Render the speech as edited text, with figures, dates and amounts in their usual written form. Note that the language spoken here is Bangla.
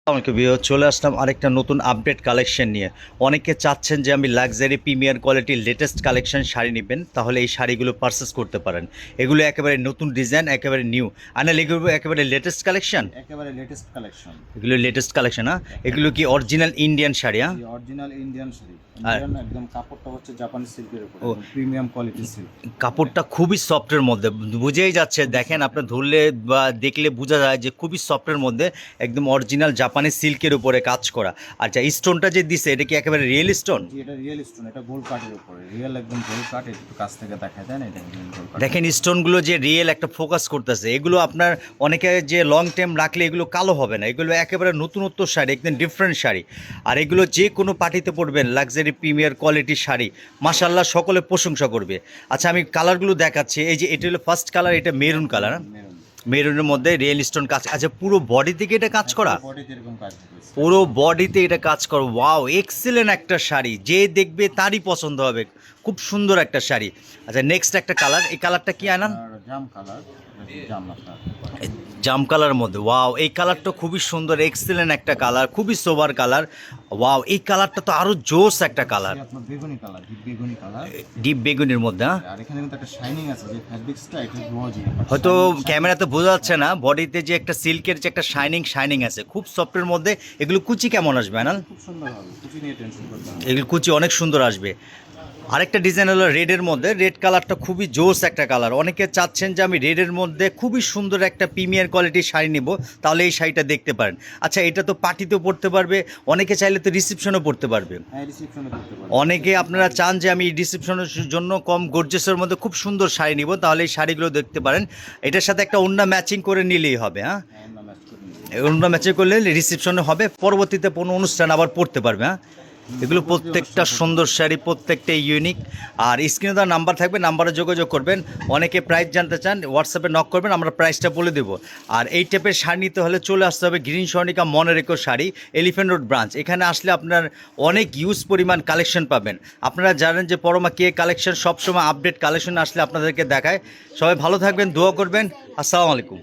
আমাকে চলে আসলাম আরেকটা নতুন আপডেট কালেকশন নিয়ে। অনেকে চাচ্ছেন যে আমি লাক্সারি প্রিমিয়ার কোয়ালিটির লেটেস্ট কালেকশন শাড়ি নেবেন, তাহলে এই শাড়িগুলো পারচেস করতে পারেন। এগুলো একেবারে নতুন ডিজাইন, একেবারে নিউ। আনাল এগুলো একেবারে লেটেস্ট কালেকশন। একেবারে লেটেস্ট কালেকশন। এগুলো লেটেস্ট কালেকশন, হ্যাঁ। এগুলো কি অরিজিনাল ইন্ডিয়ান শাড়ি? হ্যাঁ, অরিজিনাল ইন্ডিয়ান শাড়ি। ইন্ডিয়ান একদম কাপড়টা হচ্ছে জাপানি সিল্কের উপর, প্রিমিয়াম কোয়ালিটির সিল্ক। কাপড়টা খুবই সফটের মধ্যে, বুঝেই যাচ্ছে। দেখেন, আপনার ধরলে বা দেখলে বোঝা যায় যে খুবই সফটের মধ্যে, একদম অরিজিনাল জাপানি সিল্কের উপরে কাজ করা। আচ্ছা, স্টোনটা যে দিছে এটা কি একেবারে রিয়েল স্টোন? এটা রিয়েল স্টোন, এটা গোল্ড কাটের উপরে, রিয়েল একদম গোল্ড কাট। একটু কাছ থেকে দেখা যায় না, এটা গোল্ড কাট। দেখেন স্টোনগুলো যে রিয়েল একটা ফোকাস করতেছে। এগুলো আপনার অনেকে যে লং টাইম রাখলে এগুলো কালো হবে না। এগুলো একেবারে নতুনত্ব শাড়ি, একদম ডিফারেন্ট শাড়ি। আর এগুলো যে কোনো পার্টিতে পরবেন, লাক্সারি প্রিমিয়ার কোয়ালিটির শাড়ি, মাশাআল্লাহ সকলে প্রশংসা করবে। আচ্ছা, আমি কালারগুলো দেখাচ্ছি। এই যে এটা হলো ফার্স্ট কালার, এটা মেরুন কালার। মেরুনের মধ্যে রিয়েল স্টোন কাজ। আচ্ছা, পুরো বডি থেকে এটা কাজ করা? পুরো বডিতে এটা কাজ করা। ওয়াও, এক্সেলেন্ট একটা শাড়ি, যে দেখবে তারই পছন্দ হবে। খুব সুন্দর একটা শাড়ি। আচ্ছা, নেক্সট একটা কালার। এই কালারটা কি আনান? জাম কালার। জাম কালারের মধ্যে। ওয়াও, এই কালারটা খুবই সুন্দর, এক্সেলেন্ট একটা কালার, খুবই সোবার কালার। ওয়াও, এই কালারটা তো আরো জোস একটা কালার। আপনার বেগুনি কালার, ডিপ বেগুনি কালার। ডিপ বেগুনির মধ্যে, হ্যাঁ। আর এখানে কিন্তু একটা শাইনিং আছে, যে ফ্যাব্রিক্সটা এটা গ্লোজি। হয়তো ক্যামেরাতে বোঝা যাচ্ছে না, বডিতে যে একটা সিল্কের যে একটা শাইনিং আছে, খুব সফটের মধ্যে। এগুলো কুচি কেমন আসবে না? খুব সুন্দর হবে, কুচি নিয়ে টেনশন করতে হবে। এগুলো কুচি অনেক সুন্দর আসবে। আরেকটা ডিজাইন হলো রেডের মধ্যে। রেড কালারটা খুবই জোস একটা কালার। অনেকে চাচ্ছেন যে আমি রেডের মধ্যে খুবই সুন্দর একটা প্রিমিয়ার কোয়ালিটির শাড়ি নিব, তাহলে এই শাড়িটা দেখতে পারেন। আচ্ছা, এটা তো পার্টিতেও পরতে পারবে, অনেকে চাইলে তো রিসেপশনও পরতে পারবে। অনেকে আপনারা চান যে আমি রিসেপশনের জন্য কম গর্জেসের মধ্যে খুব সুন্দর শাড়ি নিব, তাহলে এই শাড়িগুলো দেখতে পারেন। এটার সাথে একটা ওড়না ম্যাচিং করে নিলেই হবে, হ্যাঁ। ওড়না ম্যাচিং করলে রিসেপশনে হবে, পরবর্তীতে কোনো অনুষ্ঠান আবার পরতে পারবে, হ্যাঁ। এগুলো প্রত্যেকটা সুন্দর শাড়ি, প্রত্যেকটা ইউনিক। আর স্ক্রিনে দেওয়া নাম্বার থাকবে, নাম্বারে যোগাযোগ করবেন। অনেকে প্রাইস জানতে চান, হোয়াটসঅ্যাপে নক করবেন, আমরা প্রাইসটা বলে দেবো। আর এই টাইপের শাড়ি নিতে হলে চলে আসতে হবে গ্রিন স্বর্ণিকা মনে রেখো শাড়ি, এলিফ্যান্ট রোড ব্রাঞ্চ। এখানে আসলে আপনার অনেক ইউজ পরিমাণ কালেকশন পাবেন। আপনারা জানেন যে পরমা কে কালেকশন সবসময় আপডেট কালেকশন আসলে আপনাদেরকে দেখায়। সবাই ভালো থাকবেন, দোয়া করবেন। আসসালামু আলাইকুম।